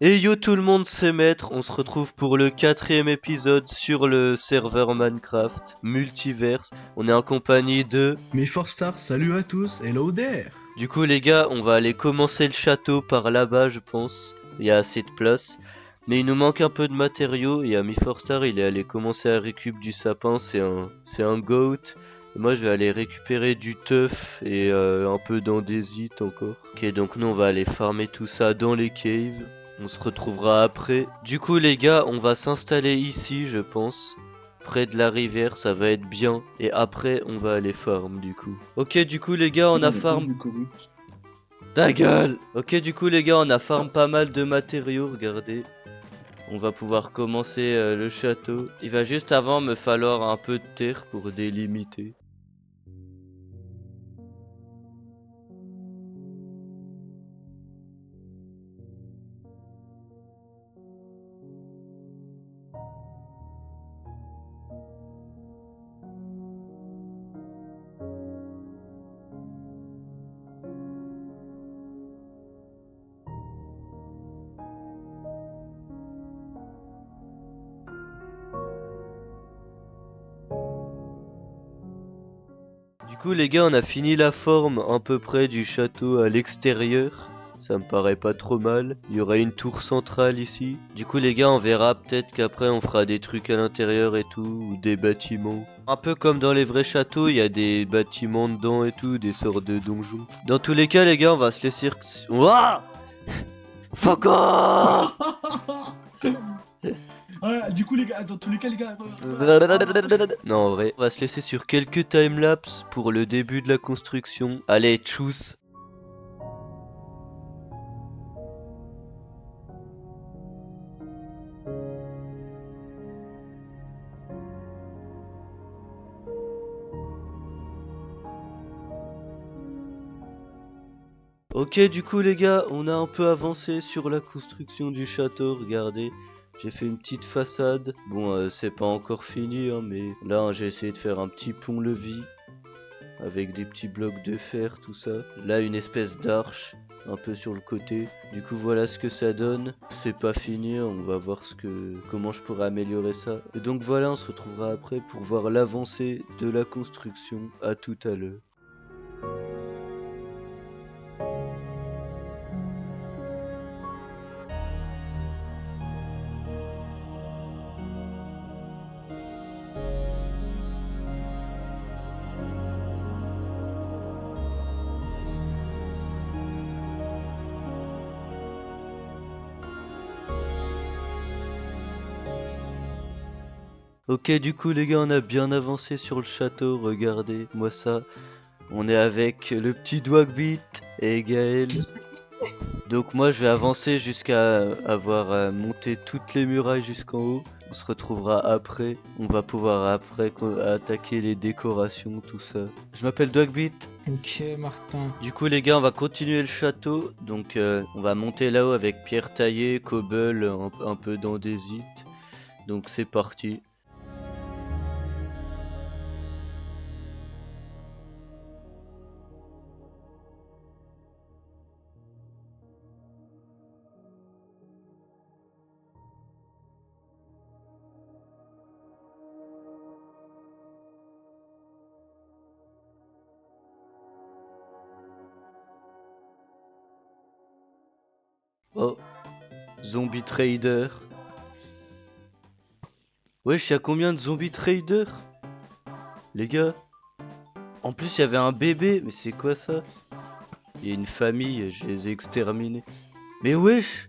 Et yo tout le monde, c'est Maître, on se retrouve pour le quatrième épisode sur le serveur Minecraft Multiverse. On est en compagnie de... Mes Star, salut à tous, hello there! Du coup les gars, on va aller commencer le château par là-bas je pense. Il y a assez de place. Mais il nous manque un peu de matériaux et Ami Forstar il est allé commencer à récupérer du sapin, c'est un goat. Et moi je vais aller récupérer du teuf et un peu d'andésite encore. Ok, donc nous on va aller farmer tout ça dans les caves. On se retrouvera après. Du coup les gars, on va s'installer ici je pense. Près de la rivière, ça va être bien. Et après, on va aller farm du coup. Ok, du coup les gars, on a On a tous farm... du chorus. Ta gueule! Ok, du coup les gars, on a farm pas mal de matériaux, regardez. On va pouvoir commencer le château. Il va juste avant me falloir un peu de terre pour délimiter. Du coup les gars, on a fini la forme à peu près du château à l'extérieur. Ça me paraît pas trop mal. Il y aura une tour centrale ici. Du coup les gars, on verra peut-être qu'après on fera des trucs à l'intérieur et tout, ou des bâtiments. Un peu comme dans les vrais châteaux, il y a des bâtiments dedans et tout, des sortes de donjons. Dans tous les cas les gars, on va se laisser... Ouah! Fuck off! Ouais, du coup, les gars, dans tous les cas, les gars. Non, en vrai, on va se laisser sur quelques timelapses pour le début de la construction. Allez, tchuss! Ok, du coup les gars, on a un peu avancé sur la construction du château, regardez. J'ai fait une petite façade. Bon, c'est pas encore fini, hein, mais là, j'ai essayé de faire un petit pont-levis avec des petits blocs de fer, tout ça. Là, une espèce d'arche, un peu sur le côté. Du coup, voilà ce que ça donne. C'est pas fini, on va voir comment je pourrais améliorer ça. Et donc voilà, on se retrouvera après pour voir l'avancée de la construction. À tout à l'heure. Ok, du coup les gars, on a bien avancé sur le château, regardez, moi ça. On est avec le petit Dwagbeat et Gaël. Donc moi je vais avancer jusqu'à avoir monté toutes les murailles jusqu'en haut. On se retrouvera après. On va pouvoir après attaquer les décorations, tout ça. Je m'appelle Dogbeat. Ok, Martin. Du coup les gars, on va continuer le château. Donc on va monter là-haut avec pierre taillée, cobble, un peu d'andésite. Donc c'est parti. Oh, zombie trader. Wesh, y'a combien de zombie traders? Les gars, en plus il y avait un bébé, mais c'est quoi ça? Il y a une famille, je les ai exterminés. Mais wesh,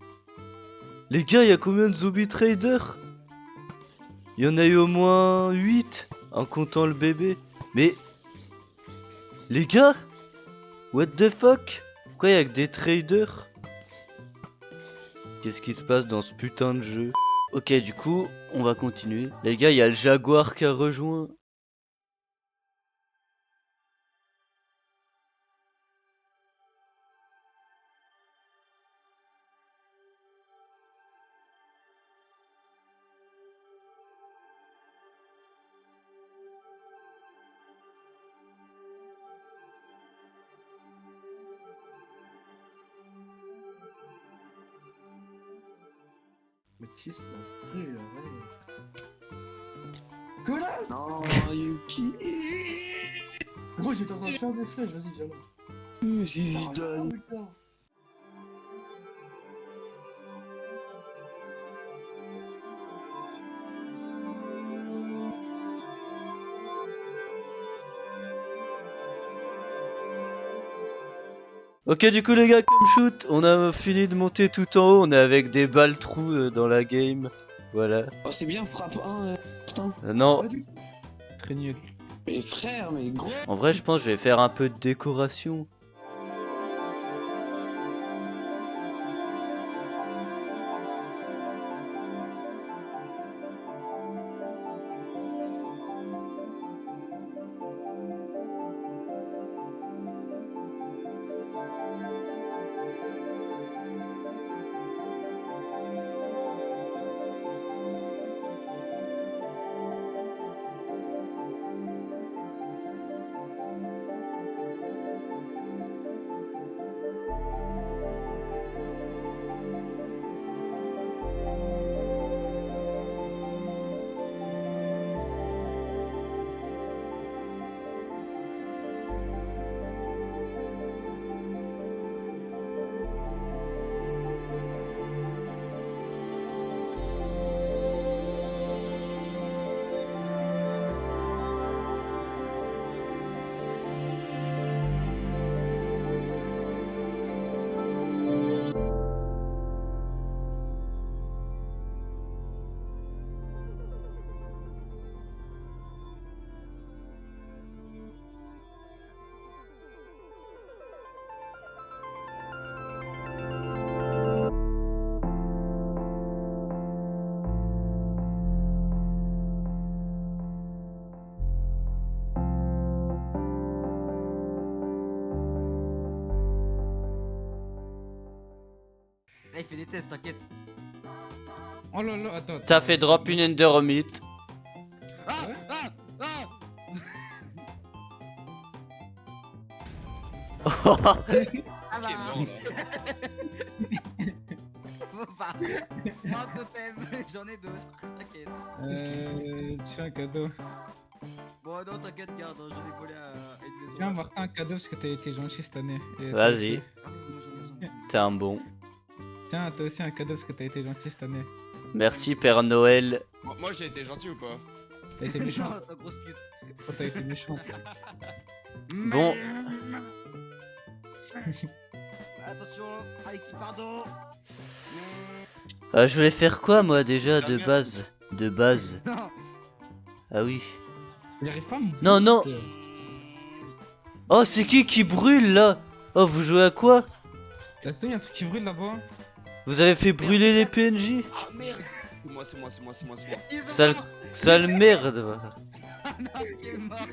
les gars, il y a combien de zombie traders? Il y en a eu au moins 8, en comptant le bébé. Mais, les gars, what the fuck? Pourquoi il y a que des traders? Qu'est-ce qui se passe dans ce putain de jeu? Ok, du coup, on va continuer. Les gars, il y a le jaguar qui a rejoint. Mathis, la vraie, Connasse. Non, Yuki. Gros, j'étais en train de faire des flèches, vas-y, viens là. Si, Ah, donne. putain. Ok, du coup, les gars, comme shoot, on a fini de monter tout en haut. On est avec des balles trous dans la game. Voilà. Oh, c'est bien, frappe 1. Putain. Non, Pas du tout. Très nul. Mais frère, mais gros. en vrai, je pense que je vais faire un peu de décoration. Là, il fait des tests, t'inquiète. Oh là là, attends. T'as fait drop une Endermite. Ah Ouais. ah ah Ah bah Faut pas. Un totem, j'en ai d'autres, t'inquiète. Tiens, un cadeau. Bon non t'inquiète garde, hein, j'en ai volé à une maison. Tiens, Martin, un cadeau parce que t'as été gentil cette année. Et toi Vas-y, aussi. Ah oui, moi, j'en ai besoin. t'es un bon. Tiens, toi aussi un cadeau parce que t'as été gentil cette année. Merci, Père Noël. Moi j'ai été gentil ou pas? T'as été méchant. Non, ta grosse pute. Oh, t'as été méchant. Bon, Attention, Alex, pardon. je voulais faire quoi, moi, déjà, Ah, de merde. base? De base. Non. Ah oui. J'arrive pas à me Non, non. boost. Oh, c'est qui brûle, là? Oh, vous jouez à quoi? Là, y'a un truc qui brûle là-bas. Vous avez fait brûler les PNJ? Ah merde! C'est moi. Il est Sale, mort. sale merde. Voilà. Ah non, il est mort.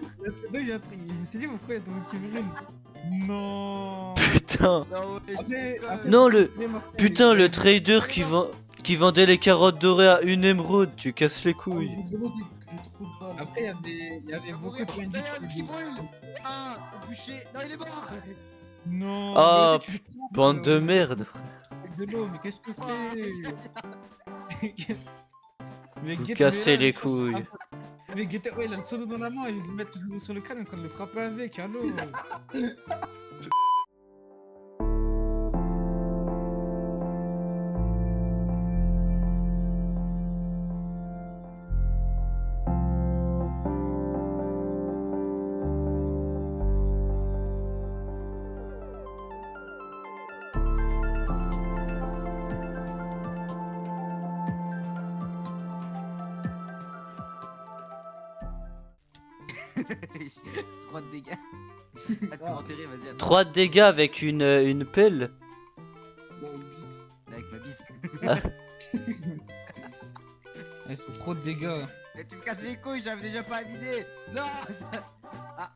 Là, y'a un truc. Je me suis dit, pourquoi y'a ton truc qui brûle? Non. Putain. Non, ouais, Après, Non, le... il est mort. Putain, le trader qui vendait les carottes dorées à une émeraude, tu casses les Oh, couilles. j'ai trop de balles. Après, y'avait beaucoup de PNJ Regarde, qui qui brûle. Ah, au bûcher. Non, il est mort. Non. Ah, mais aussi, tu tombes, Bande de merde. avec de l'eau, mais qu'est-ce que tu Oh, fais? Mais Vous Guetta, cassez mais là, les je pense que- couilles. Mais Guetta, ouais, il a le solo dans la main, il veut mettre le sur le crâne quand il le frappe avec, allô. Trois de dégâts. Ah, comment enterrer, vas-y, attends. 3 dégâts avec une pelle. Dans le bide. Avec ma bite. Elle fait trop de dégâts. Mais tu me casses les couilles, j'avais déjà pas vidé. Non. Ah,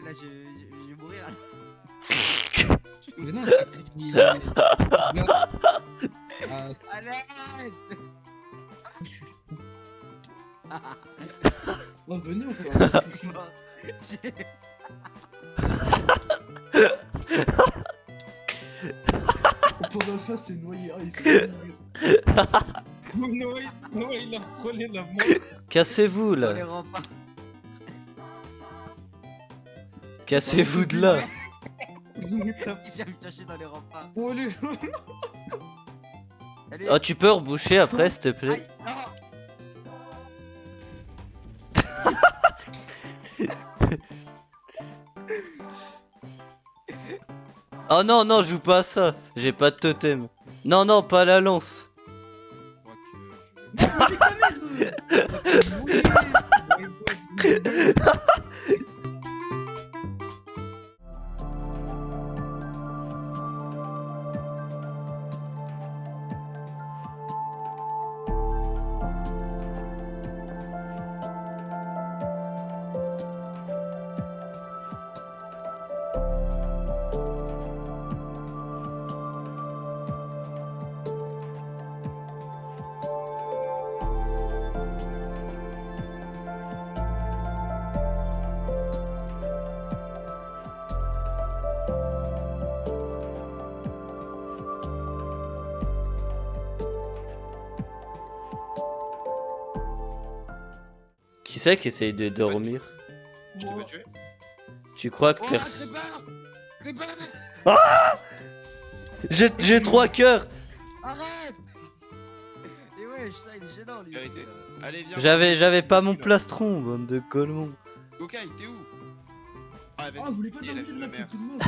là, je vais mourir. Là. Mais non, sacrifie. Ah, Arrête. Oh, venez ou pas? Bon, j'ai- Pour la face, c'est noyé. Ah, il fait mourir. Noah, il a frôlé la mort. Cassez-vous Dans les là. remparts. Cassez-vous de là. Il vient me chercher dans les remparts. Oh, lui. Allez. Oh, tu peux reboucher après, s'il te plaît. Aïe, Oh non, non, joue pas à ça. J'ai pas de totem. Non, non, pas la lance. Je crois que. Qui c'est qui essaye de dormir? Je t'ai pas tué. Tu crois que Oh, personne... Creeper Creeper J'ai 3 cœurs. Arrête. Et ouais, ça il est gênant lui. Vérité. Allez, viens. J'avais pas mon plastron, bande de colmons. Gokai, t'es où? Ah, Ah, vous voulez vas-y, pas dis la dormir vie de ma là, mère. tout le monde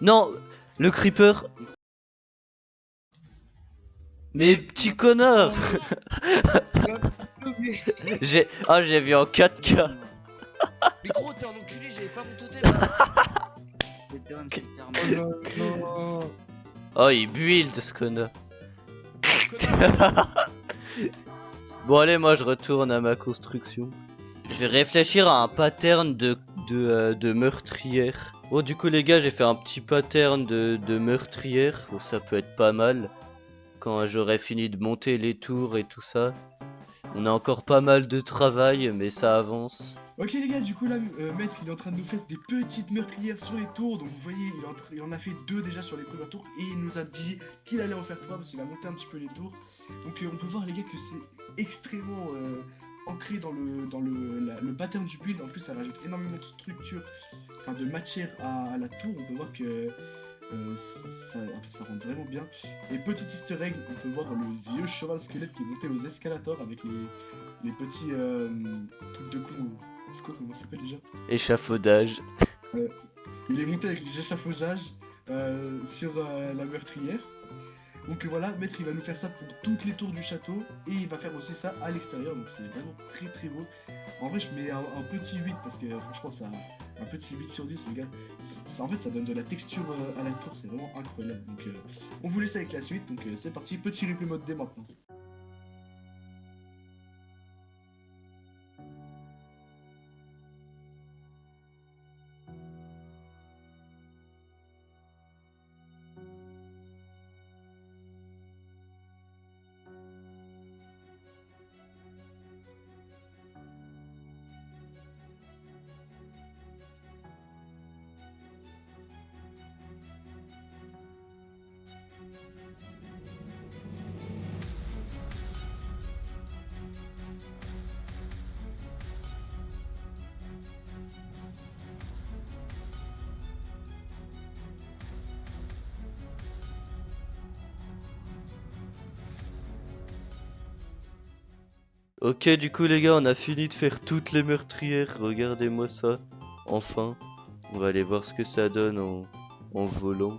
Non, le creeper. Mais petit connard. Ah, je l'ai vu en 4K. Mais gros, t'es un enculé, j'avais pas mon totem. C'était un clairement. Non. Oh, il build ce connard. Connard. Bon allez, moi je retourne à ma construction. Je vais réfléchir à un pattern de meurtrière. Bon du coup les gars, j'ai fait un petit pattern de meurtrière. Bon, ça peut être pas mal. Quand j'aurai fini de monter les tours et tout ça. On a encore pas mal de travail, mais ça avance. Ok les gars, du coup là, Maître il est en train de nous faire des petites meurtrières sur les tours. Donc vous voyez, il en a fait 2 déjà sur les premières tours. Et il nous a dit qu'il allait en faire 3 parce qu'il a monté un petit peu les tours. Donc on peut voir les gars que c'est extrêmement ancré dans le pattern du build. En plus ça rajoute énormément de structure, enfin de matière à la tour. On peut voir que ça rend vraiment bien. Et petit easter egg, on peut voir le vieux cheval squelette qui est monté aux escalators avec les petits trucs de con. C'est quoi, comment ça s'appelle déjà? Échafaudage. Il est monté avec les échafaudages sur la meurtrière. Donc voilà, Maître il va nous faire ça pour toutes les tours du château. Et il va faire aussi ça à l'extérieur. Donc c'est vraiment très très beau. En vrai je mets un petit 8 parce que franchement ça... Un petit 8 sur 10 les gars. En fait ça donne de la texture à la tour, c'est vraiment incroyable. Donc on vous laisse avec la suite. Donc c'est parti, petit replay mode dès maintenant. Ok, du coup les gars, on a fini de faire toutes les meurtrières. Regardez-moi ça. Enfin, on va aller voir ce que ça donne en volant.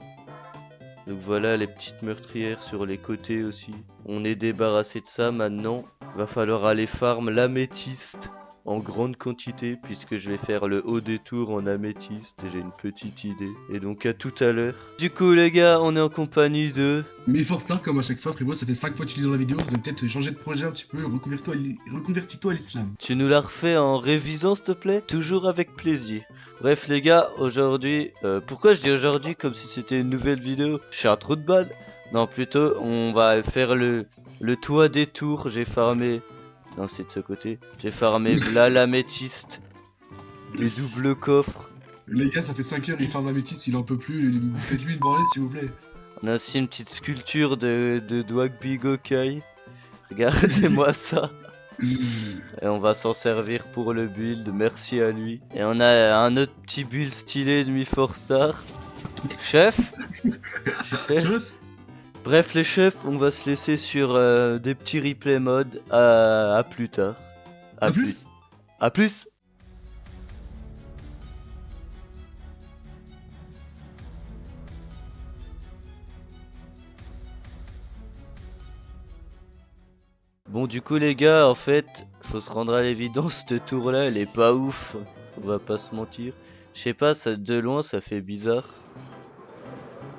Donc voilà les petites meurtrières sur les côtés aussi. On est débarrassé de ça maintenant. Va falloir aller farm l'améthyste en grande quantité puisque je vais faire le haut des tours en améthyste. J'ai une petite idée. Et donc à tout à l'heure. Du coup les gars, on est en compagnie de... Mais Fortstar, comme à chaque fois, frérot, ça fait 5 fois que tu dis dans la vidéo, donc peut-être changer de projet un petit peu, reconvertis-toi à l'islam. Tu nous l'as refait en révisant s'il te plaît? Toujours avec plaisir. Bref les gars, aujourd'hui... pourquoi je dis aujourd'hui comme si c'était une nouvelle vidéo? Je suis un trou de balle. Non, plutôt on va faire le toit des tours. J'ai farmé... Non, c'est de ce côté. J'ai farmé là l'améthyste. Des doubles coffres. Les gars, ça fait 5 heures, il farme la métisse, il en peut plus, faites-lui une branlette s'il vous plaît. On a aussi une petite sculpture de Dwagby Gokai. Regardez-moi ça. Et on va s'en servir pour le build, merci à lui. Et on a un autre petit build stylé de Mi4Star. Chef. Chef. Bref les chefs, on va se laisser sur des petits replay mode. À plus tard. À plus. À plus. Bon du coup les gars, en fait, faut se rendre à l'évidence, cette tour là elle est pas ouf, on va pas se mentir. Je sais pas, ça, de loin ça fait bizarre.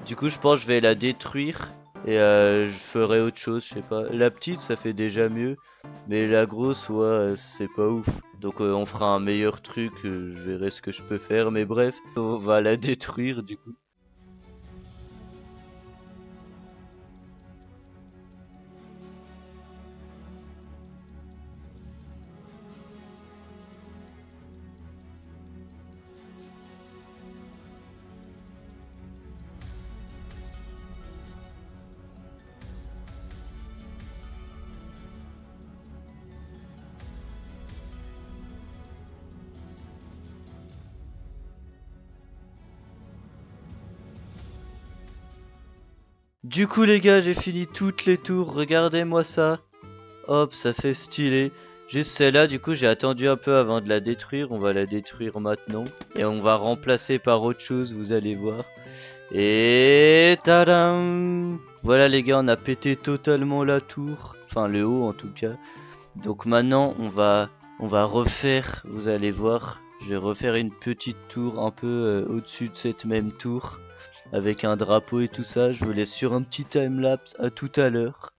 Du coup je pense que je vais la détruire et je ferai autre chose, je sais pas. La petite ça fait déjà mieux, mais la grosse ouais c'est pas ouf. Donc on fera un meilleur truc, je verrai ce que je peux faire, mais bref, on va la détruire du coup. Du coup les gars, j'ai fini toutes les tours, regardez-moi ça. Hop, ça fait stylé. Juste celle-là, du coup j'ai attendu un peu avant de la détruire, on va la détruire maintenant. Et on va remplacer par autre chose, vous allez voir. Et tadam! Voilà les gars, on a pété totalement la tour, enfin le haut en tout cas. Donc maintenant on va refaire, vous allez voir. Je vais refaire une petite tour un peu au-dessus de cette même tour. Avec un drapeau et tout ça, je vous laisse sur un petit timelapse, à tout à l'heure.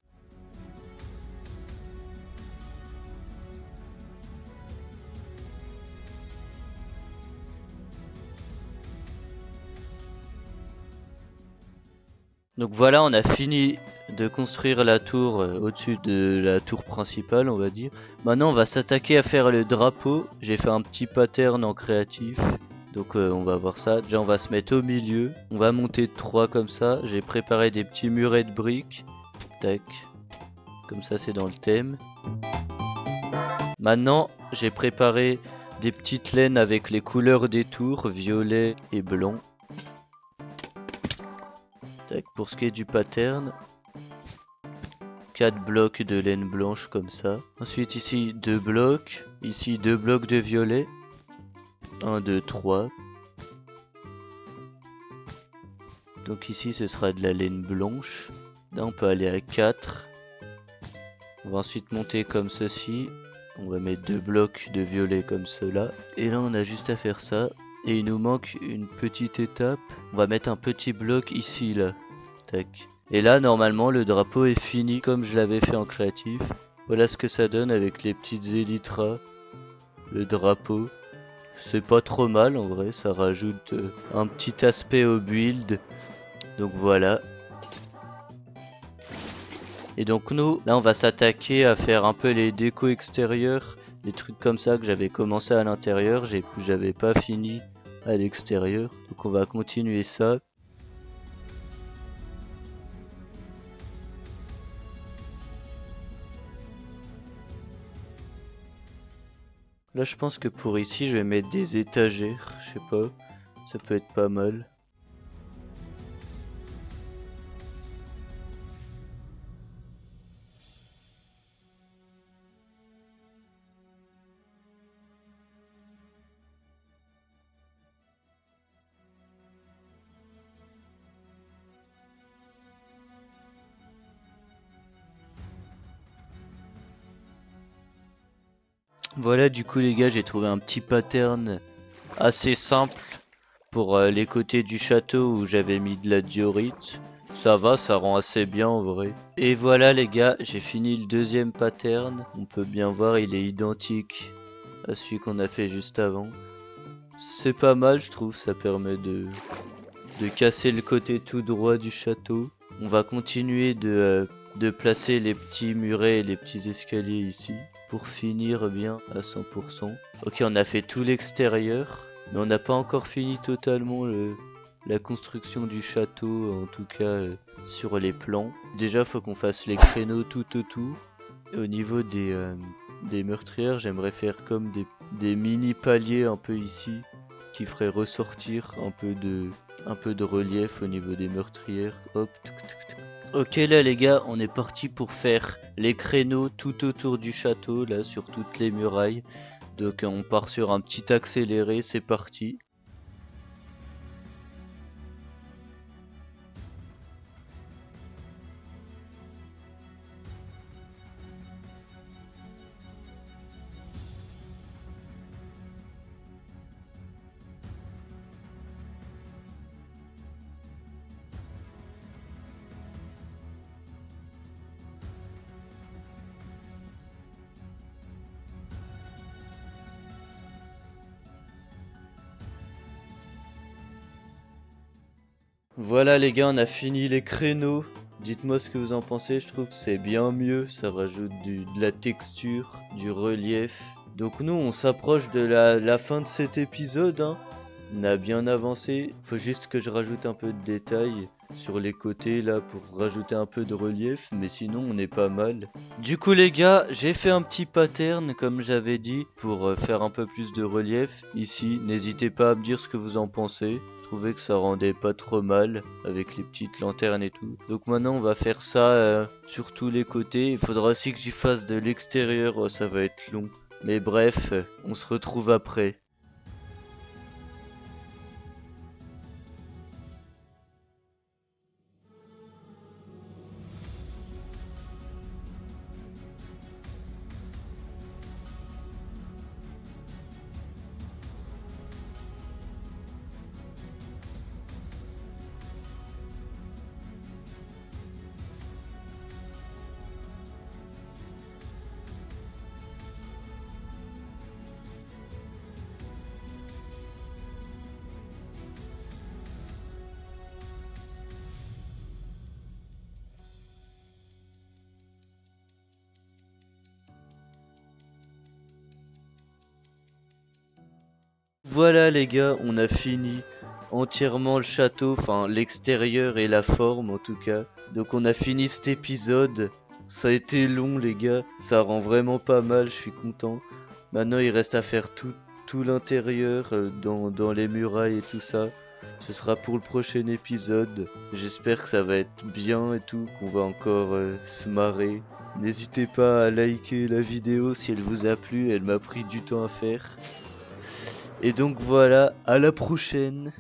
Donc voilà, on a fini de construire la tour au-dessus de la tour principale, on va dire. Maintenant on va s'attaquer à faire le drapeau. J'ai fait un petit pattern en créatif. Donc on va voir ça. Déjà on va se mettre au milieu. On va monter 3 comme ça. J'ai préparé des petits murets de briques. Tac. Comme ça c'est dans le thème. Maintenant j'ai préparé des petites laines avec les couleurs des tours, violet et blanc. Tac. Pour ce qui est du pattern. 4 blocs de laine blanche comme ça. Ensuite ici 2 blocs. Ici 2 blocs de violet. 1, 2, 3. Donc ici ce sera de la laine blanche. Là on peut aller à 4. On va ensuite monter comme ceci. On va mettre 2 blocs de violet comme cela. Et là on a juste à faire ça. Et il nous manque une petite étape. On va mettre un petit bloc ici là. Tac. Et là normalement le drapeau est fini comme je l'avais fait en créatif. Voilà ce que ça donne avec les petites élytras. Le drapeau. C'est pas trop mal en vrai, ça rajoute un petit aspect au build. Donc voilà. Et donc nous, là on va s'attaquer à faire un peu les décos extérieurs. Les trucs comme ça que j'avais commencé à l'intérieur, j'avais pas fini à l'extérieur. Donc on va continuer ça. Là je pense que pour ici je vais mettre des étagères, je sais pas, ça peut être pas mal. Voilà, du coup les gars, j'ai trouvé un petit pattern assez simple pour les côtés du château où j'avais mis de la diorite. Ça va, ça rend assez bien en vrai. Et voilà les gars, j'ai fini le deuxième pattern. On peut bien voir, il est identique à celui qu'on a fait juste avant. C'est pas mal, je trouve, ça permet de casser le côté tout droit du château. On va continuer de placer les petits murets et les petits escaliers ici pour finir bien à 100%. Ok, on a fait tout l'extérieur, mais on n'a pas encore fini totalement la construction du château, en tout cas sur les plans. Déjà, faut qu'on fasse les créneaux tout autour. Au niveau des meurtrières, j'aimerais faire comme des mini paliers un peu ici, qui feraient ressortir un peu de relief au niveau des meurtrières. Hop, tuc, tuc, tuc. Ok là les gars, on est parti pour faire les créneaux tout autour du château, là sur toutes les murailles. Donc on part sur un petit accéléré, c'est parti. Voilà les gars, on a fini les créneaux. Dites-moi ce que vous en pensez, je trouve que c'est bien mieux, ça rajoute de la texture, du relief. Donc nous on s'approche de la fin de cet épisode, hein. On a bien avancé, faut juste que je rajoute un peu de détails sur les côtés là pour rajouter un peu de relief, mais sinon on est pas mal. Du coup les gars, j'ai fait un petit pattern comme j'avais dit pour faire un peu plus de relief ici. N'hésitez pas à me dire ce que vous en pensez. Je trouvais que ça rendait pas trop mal avec les petites lanternes et tout. Donc maintenant on va faire ça sur tous les côtés. Il faudra aussi que j'y fasse de l'extérieur, ça va être long. Mais bref, on se retrouve après. Voilà les gars, on a fini entièrement le château, enfin l'extérieur et la forme en tout cas. Donc on a fini cet épisode, ça a été long les gars, ça rend vraiment pas mal, je suis content. Maintenant il reste à faire tout l'intérieur, dans les murailles et tout ça. Ce sera pour le prochain épisode, j'espère que ça va être bien et tout, qu'on va encore se marrer. N'hésitez pas à liker la vidéo si elle vous a plu, elle m'a pris du temps à faire. Et donc voilà, à la prochaine.